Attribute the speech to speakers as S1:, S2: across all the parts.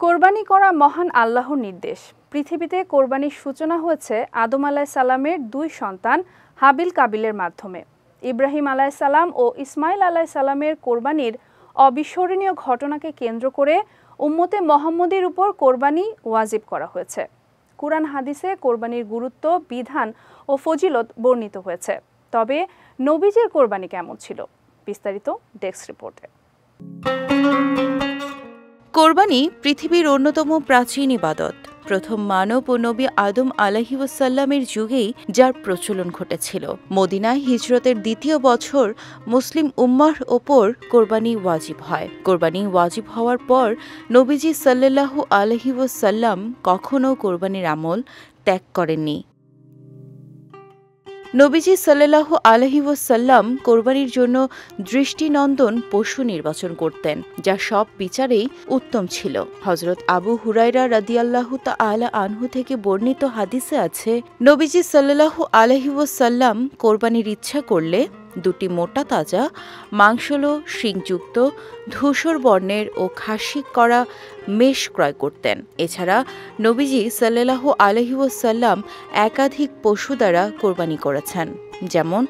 S1: কোরবানি করা মহান আল্লাহর নির্দেশ। পৃথিবীতে কোরবানির সূচনা হয়েছে আদম আলাইহিস সালামের দুই সন্তান হাবিল কাবিলের মাধ্যমে। ইব্রাহিম আলাইহিস সালাম ও ইসমাইল আলাইহিস সালামের কোরবানির অবিস্মরণীয় ঘটনাকে কেন্দ্র করে উম্মতে মুহাম্মদীর উপর কোরবানি ওয়াজিব করা হয়েছে। কুরআন হাদিসে কোরবানির গুরুত্ব, বিধান ও ফজিলত বর্ণিত হয়েছে। তবে নবীজির কোরবানি কেমন ছিল? বিস্তারিত ডেস্ক রিপোর্টে।
S2: কোরবানি পৃথিবীর অন্যতম প্রাচীন ইবাদত। প্রথম মানব ও নবী আদম আলাইহিসসাল্লামের যুগেই যার প্রচলন ঘটেছিল। মদিনায় হিজরতের দ্বিতীয় বছর মুসলিম উম্মাহর ওপর কোরবানি ওয়াজিব হয়। কোরবানি ওয়াজিব হওয়ার পর নবীজি সাল্লাল্লাহু আলাইহি ওয়াসাল্লাম কখনও কোরবানির আমল ত্যাগ করেননি। নবীজি সাল্লাল্লাহু আলাইহি ওয়াসাল্লাম কোরবানির জন্য দৃষ্টিনন্দন পশু নির্বাচন করতেন, যা সব বিচারেই উত্তম ছিল। হযরত আবু হুরায়রা রাদিয়াল্লাহু তাআলা আনহু থেকে বর্ণিত হাদিসে আছে, নবীজি সাল্লাল্লাহু আলাইহি ওয়াসাল্লাম কোরবানির ইচ্ছা করলে দুটি মোটা তাজা মাংসলো শিংযুক্ত ধূসর বর্ণের ও খাসি করা মেষ ক্রয় করতেন। এছাড়া নবীজি সাল্লাল্লাহু আলাইহি ওয়াসাল্লাম একাধিক পশু দ্বারা কোরবানি করেছেন, যেমন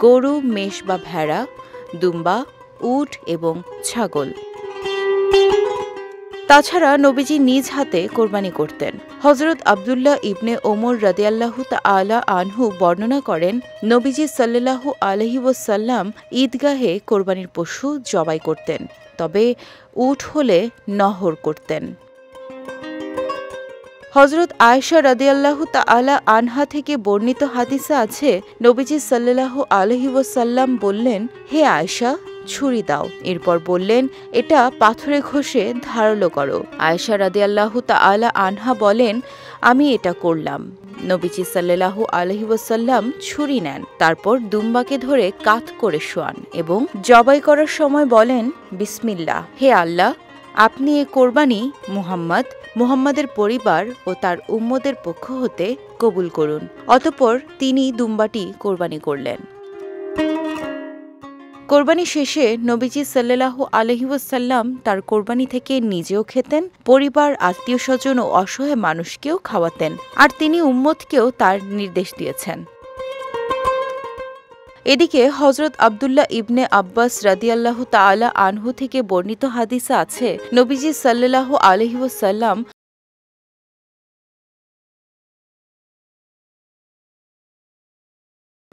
S2: গরু, মেষ বা ভেড়া, দুম্বা, উট এবং ছাগল। তাছাড়া নবীজি নিজ হাতে কোরবানি করতেন। হযরত আব্দুল্লাহ ইবনে ওমর রাদিয়াল্লাহু তাআলা আনহু বর্ণনা করেন, নবীজি সাল্লাল্লাহু আলাইহি ওয়াসাল্লাম ঈদগাহে কোরবানির পশু জবাই করতেন, তবে উট হলে নহর করতেন। হযরত আয়েশা রাদিয়াল্লাহু তাআলা আনহা থেকে বর্ণিত হাদিসে আছে, নবীজি সাল্লাল্লাহু আলাইহি ওয়াসাল্লাম বললেন, হে আয়েশা, ছুরি দাও। এরপর বললেন, এটা পাথরে ঘষে ধারালো করো। আয়েশা রাদিয়াল্লাহু তাআলা আনহা বলেন, আমি এটা করলাম। নবীজি সাল্লাল্লাহু আলাইহি ওয়াসাল্লাম ছুরি নেন, তারপর দুম্বাকে ধরে কাত করে শোয়ান এবং জবাই করার সময় বলেন, বিসমিল্লাহ, হে আল্লাহ, আপনি এ কোরবানি মুহাম্মাদের পরিবার ও তার উম্মতের পক্ষ হতে কবুল করুন। অতঃপর তিনি দুম্বাটি কোরবানি করলেন। কোরবানি শেষে নবীজি সাল্লাল্লাহু আলাইহি ওয়াসাল্লাম তার কোরবানি থেকে নিজেও খেতেন, পরিবার, আত্মীয়স্বজন ও অসহায় মানুষকেও খাওয়াতেন, আর তিনি উম্মতকেও তার নির্দেশ দিয়েছেন। এদিকে হযরত আব্দুল্লাহ ইবনে আব্বাস রাদিয়াল্লাহু তাআলা আনহু থেকে বর্ণিত হাদিসে আছে, নবীজি সাল্লাল্লাহু আলাইহি ওয়াসাল্লাম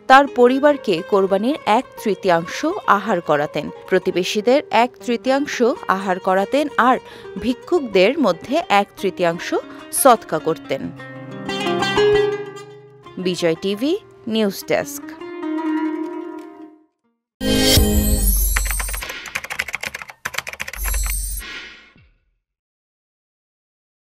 S2: তার পরিবারকে কোরবানির 1/3 আহার করাতেন, প্রতিবেশীদের 1/3 আহার করাতেন, আর ভিক্ষুকদের মধ্যে 1/3 সদকা করতেন। বিজয় টিভি নিউজ ডেস্ক।